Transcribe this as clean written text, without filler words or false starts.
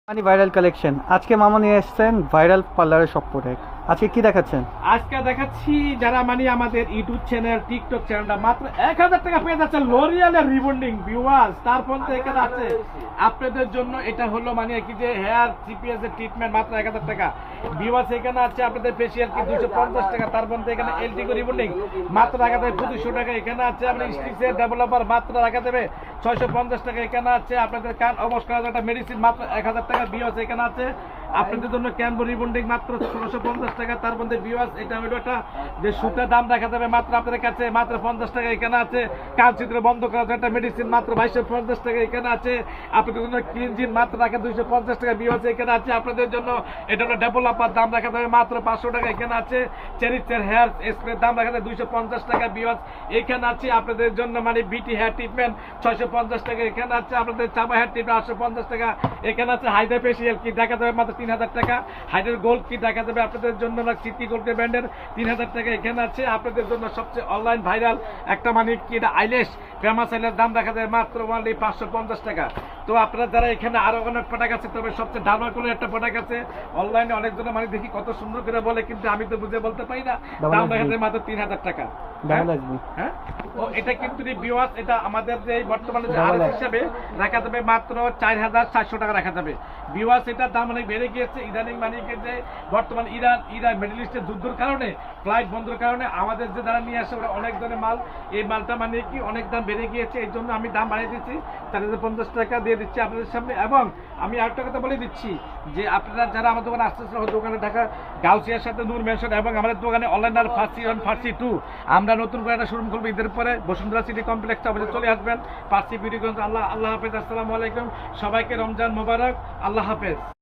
মানি viral collection আজকে মামা নিয়ে এসেছেন ভাইরাল পার্লারের সব প্রোডাক্ট। আজকে কি দেখাচ্ছেন? আজকে দেখাচ্ছি যারা মানে আমাদের ইউটিউব চ্যানেল টিকটক চ্যানেলটা মাত্র 1000 টাকা পেয়ে যাচ্ছে লরিয়ালের রিবন্ডিং ভিউয়ার্স। তারপর তো এখানে আছে আপনাদের জন্য এটা হলো মানে কি যে হেয়ার সিপিএস এর ট্রিটমেন্ট মাত্র 1000 টাকা ভিউয়ার্স। এখানে আছে আপনাদের ফেসিয়াল কি 250 টাকা। তারপর তো এখানে এলটি রিবন্ডিং মাত্র রাখা দেবে 2500 টাকা। এখানে আছে আপনার স্টিচের ডেভেলপার মাত্র রাখা দেবে 650 টাকা। এখানে আছে আপনাদের কান অবশ করার একটা মেডিসিন মাত্র 1000 টাকা ভিউয়ার্স। এখানে আছে আপনাদের জন্য ক্যাম্বো রিবন্ডিং মাত্র 1650 টাকা। তার মধ্যে ভিউয়ার্স এটা হলো একটা যে সুতার দাম দেখা যাবে মাত্র আপনাদের কাছে মাত্র 50 টাকা। এখানে আছে কান ছিদ্র বন্ধ করার একটা মেডিসিন মাত্র 2250 টাকা। এখানে আছে আপনাদের জন্য ক্লিনজিন মাত্র রাখা 250 টাকা ভিউয়ার্স। এখানে আছে আপনাদের জন্য এটা হলো ডেভেলপার দাম রাখা যাবে মাত্র 500 টাকা। এখানে আছে চেরিচের হেয়ার স্প্রে দাম রাখা যাবে 250 টাকা ভিউয়ার্স। এখানে আছে আপনাদের জন্য মানে বিটি হেয়ার ট্রিটমেন্ট 650 টাকা। এখানে আছে আপনাদের চাবা হেয়ার ট্রিটমেন্ট 850 টাকা। এখানে আছে হাইড্রা ফেসিয়াল কি দেখা যাবে মাত্র 3000 টাকা। হাইড্রা গোল্ড কি দেখা যাবে আপনাদের জন্য সিটি গোল্ড ব্র্যান্ডের 3000 টাকা। এখানে আছে আপনাদের জন্য সবচেয়ে অনলাইন ভাইরাল একটা মানে কি এটা আইলেশ ফেমাস আইলেশ দাম দেখা যায় মাত্র অনলি 550 টাকা। তো আপনারা যারা এখানে আরো অনেক প্রোডাক্ট আছে তবে সবচেয়ে ডার্মাকোলের একটা প্রোডাক্ট আছে অনলাইনে অনেকজনের মানে দেখি কত সুন্দর করে বলে কিন্তু আমি তো বুঝে বলতে পারি না। দাম দেখা যায় মাত্র 3000 টাকা। হ্যাঁ ও এটা কিন্তু ভিউয়ার্স এটা আমাদের যে বর্তমানে যে আরএস হিসেবে রাখা যাবে মাত্র 4400 টাকা রাখা যাবে ভিউয়ার্স। এটার দাম অনেক বেড়ে গিয়েছে ইদানিং মানে যে বর্তমান ইরান মিডল ইস্টের যুদ্ধের কারণে ফ্লাইট বন্ধের কারণে আমাদের যে দ্বারা নিয়ে আসে ওরা অনেক ধরনের মাল এই মালটা মানে কি অনেক দাম বেড়ে গিয়েছে। এই জন্য আমি দাম বাড়িয়ে দিচ্ছি 4050 টাকা দিয়ে দিচ্ছি আপনাদের সামনে। এবং আমি আরেকটা কথা বলে দিচ্ছি যে আপনারা যারা আমার দোকানে আসতেছেন দোকানে ঢাকা গাউসিয়ার সাথে নূর মেনশন এবং আমাদের দোকানে অনলাইন আর ফার্সি 1 ফার্সি 2 আমরা নতুন করে একটা শোরুম খুলবো ঈদের পরে বসুন্ধরা সিটি কমপ্লেক্সে আমাদের চলে আসবেন ফার্সি বিউটিগঞ্জ। আল্লাহ হাফেজ। আসসালামু আলাইকুম। সবাইকে রমজান মোবারক। আল্লাহ হাফেজ।